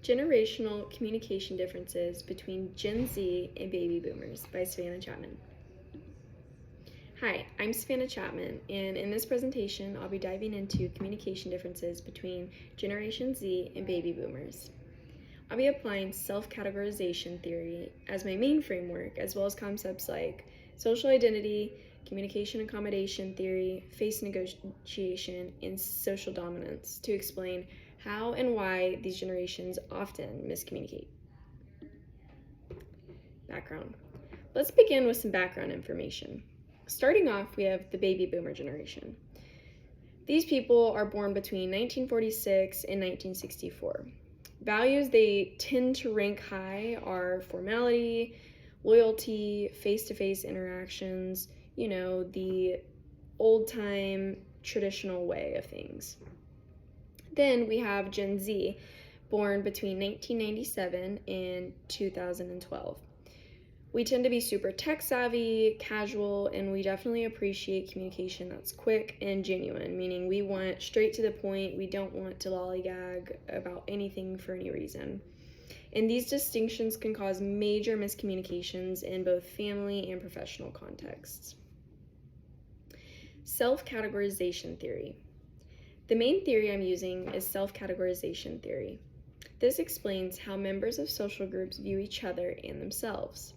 Generational Communication Differences Between Gen Z and Baby Boomers by Savannah Chapman. Hi, I'm Savannah Chapman, and in this presentation, I'll be diving into communication differences between Generation Z and Baby Boomers. I'll be applying self-categorization theory as my main framework, as well as concepts like social identity, communication accommodation theory, face negotiation, and social dominance to explain how and why these generations often miscommunicate. Background. Let's begin with some background information. Starting off, we have the baby boomer generation. These people are born between 1946 and 1964. Values they tend to rank high are formality, loyalty, face-to-face interactions, the old-time traditional way of things. Then we have Gen Z, born between 1997 and 2012. We tend to be super tech savvy, casual, and we definitely appreciate communication that's quick and genuine, meaning we want straight to the point. We don't want to lollygag about anything for any reason. And these distinctions can cause major miscommunications in both family and professional contexts. Self-categorization theory. The main theory I'm using is self-categorization theory. This explains how members of social groups view each other and themselves.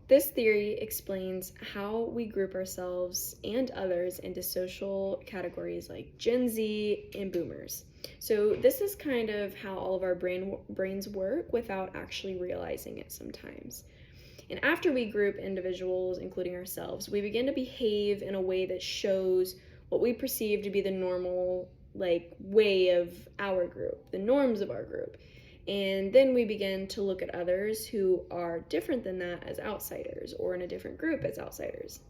This theory explains how we group ourselves and others into social categories like Gen Z and Boomers. So this is kind of how all of our brains work without actually realizing it sometimes. And after we group individuals, including ourselves, we begin to behave in a way that shows what we perceive to be the normal way of our group, the norms of our group. And then we begin to look at others who are different than that as outsiders, or in a different group as outsiders.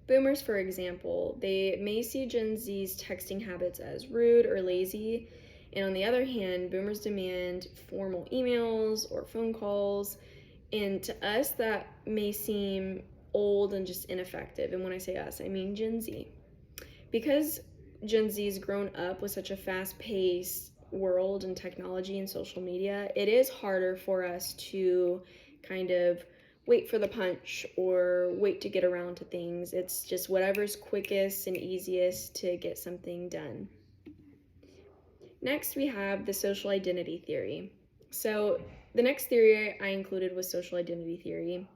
Boomers, for example, they may see Gen Z's texting habits as rude or lazy, and on the other hand, boomers demand formal emails or phone calls, and to us that may seem old and just ineffective. And when I say us, I mean Gen Z. Because Gen Z's grown up with such a fast-paced world and technology and social media, it is harder for us to kind of wait for the punch or wait to get around to things. It's just whatever's quickest and easiest to get something done. Next, we have the social identity theory. So the next theory I included was social identity theory.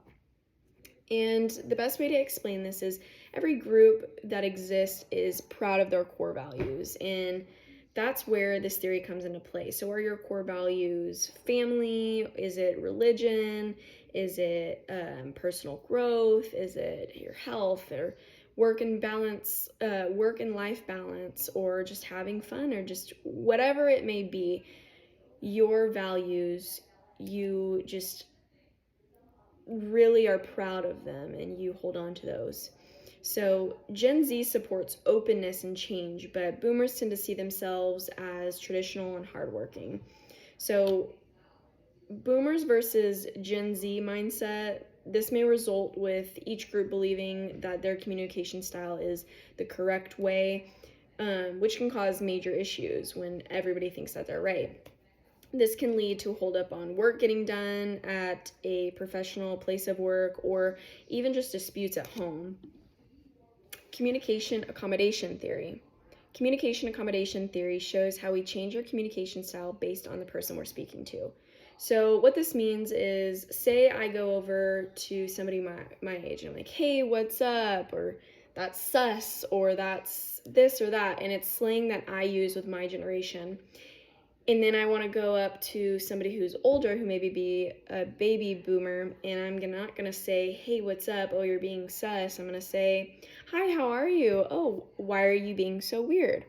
And the best way to explain this is every group that exists is proud of their core values, and that's where this theory comes into play. So are your core values family? Is it religion? Is it personal growth? Is it your health or work and life balance, or just having fun, or just whatever it may be? Your values, you just really are proud of them and you hold on to those. So Gen Z supports openness and change, but boomers tend to see themselves as traditional and hardworking. So boomers versus Gen Z mindset, this may result with each group believing that their communication style is the correct way, which can cause major issues when everybody thinks that they're right. This can lead to a holdup on work getting done at a professional place of work, or even just disputes at home. Communication accommodation theory. Communication accommodation theory shows how we change our communication style based on the person we're speaking to. So what this means is, say I go over to somebody my age and I'm like, hey, what's up? Or that's sus, or that's this or that. And it's slang that I use with my generation. And then I want to go up to somebody who's older, who maybe be a baby boomer, and I'm not going to say, hey, what's up? Oh, you're being sus. I'm going to say, hi, how are you? Oh, why are you being so weird?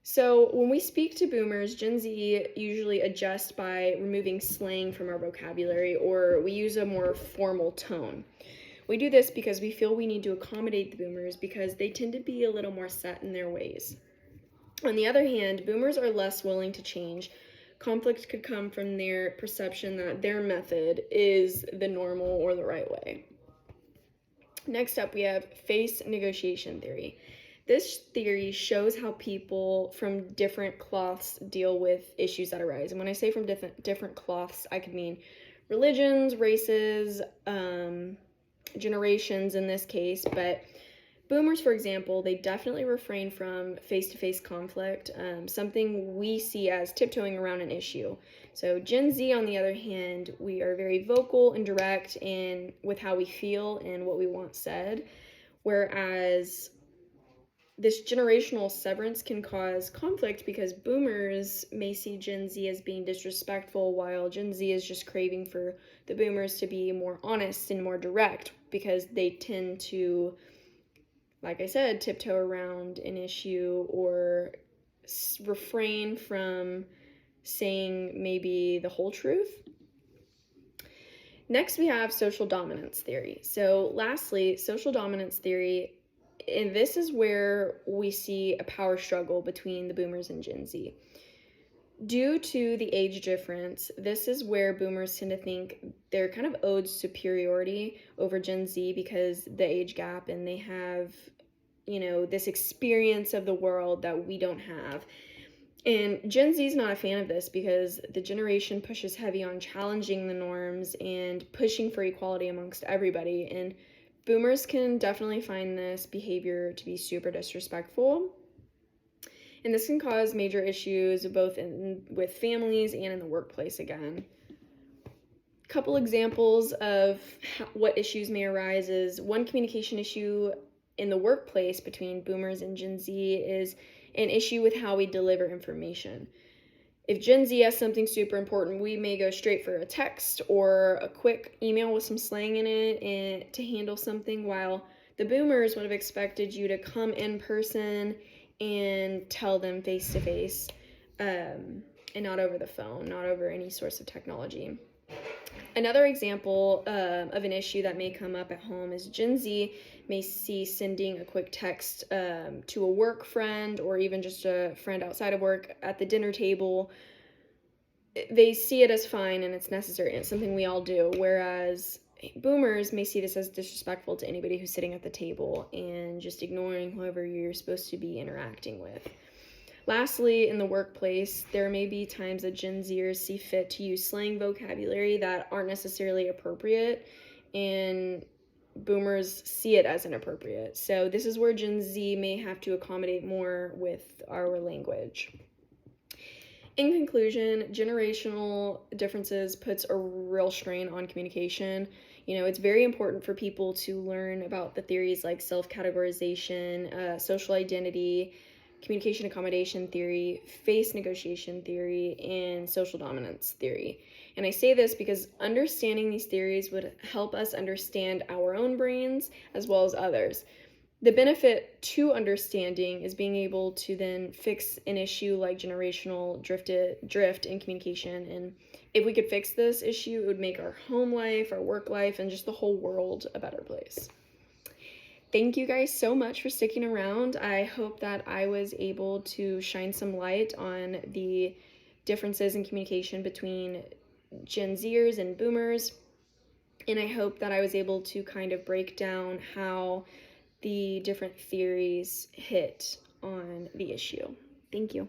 So when we speak to boomers, Gen Z usually adjusts by removing slang from our vocabulary, or we use a more formal tone. We do this because we feel we need to accommodate the boomers because they tend to be a little more set in their ways. On the other hand, boomers are less willing to change. Conflict could come from their perception that their method is the normal or the right way. Next up, we have face negotiation theory. This theory shows how people from different cloths deal with issues that arise. And when I say from different cloths, I could mean religions, races, generations in this case, but boomers, for example, they definitely refrain from face-to-face conflict, something we see as tiptoeing around an issue. So Gen Z, on the other hand, we are very vocal and direct in with how we feel and what we want said, whereas this generational severance can cause conflict because boomers may see Gen Z as being disrespectful, while Gen Z is just craving for the boomers to be more honest and more direct because they tend to, like I said, tiptoe around an issue or refrain from saying maybe the whole truth. Next, we have social dominance theory. So, lastly, social dominance theory, and this is where we see a power struggle between the boomers and Gen Z. Due to the age difference, this is where boomers tend to think they're kind of owed superiority over Gen Z because the age gap, and they have, this experience of the world that we don't have. And Gen Z is not a fan of this because the generation pushes heavy on challenging the norms and pushing for equality amongst everybody. And boomers can definitely find this behavior to be super disrespectful. And this can cause major issues both with families and in the workplace again. Couple examples of what issues may arise is one communication issue in the workplace between boomers and Gen Z is an issue with how we deliver information. If Gen Z has something super important, we may go straight for a text or a quick email with some slang in it and to handle something, while the boomers would have expected you to come in person and tell them face to face, and not over the phone, not over any source of technology. Another example of an issue that may come up at home is Gen Z may see sending a quick text to a work friend or even just a friend outside of work at the dinner table. They see it as fine and it's necessary and it's something we all do, whereas boomers may see this as disrespectful to anybody who's sitting at the table and just ignoring whoever you're supposed to be interacting with. Lastly, in the workplace, there may be times that Gen Zers see fit to use slang vocabulary that aren't necessarily appropriate, and boomers see it as inappropriate. So this is where Gen Z may have to accommodate more with our language. In conclusion, generational differences puts a real strain on communication. It's very important for people to learn about the theories like self-categorization, social identity, communication accommodation theory, face negotiation theory, and social dominance theory. And I say this because understanding these theories would help us understand our own brains as well as others. The benefit to understanding is being able to then fix an issue like generational drift in communication. And if we could fix this issue, it would make our home life, our work life, and just the whole world a better place. Thank you guys so much for sticking around. I hope that I was able to shine some light on the differences in communication between Gen Zers and boomers. And I hope that I was able to kind of break down how the different theories hit on the issue. Thank you.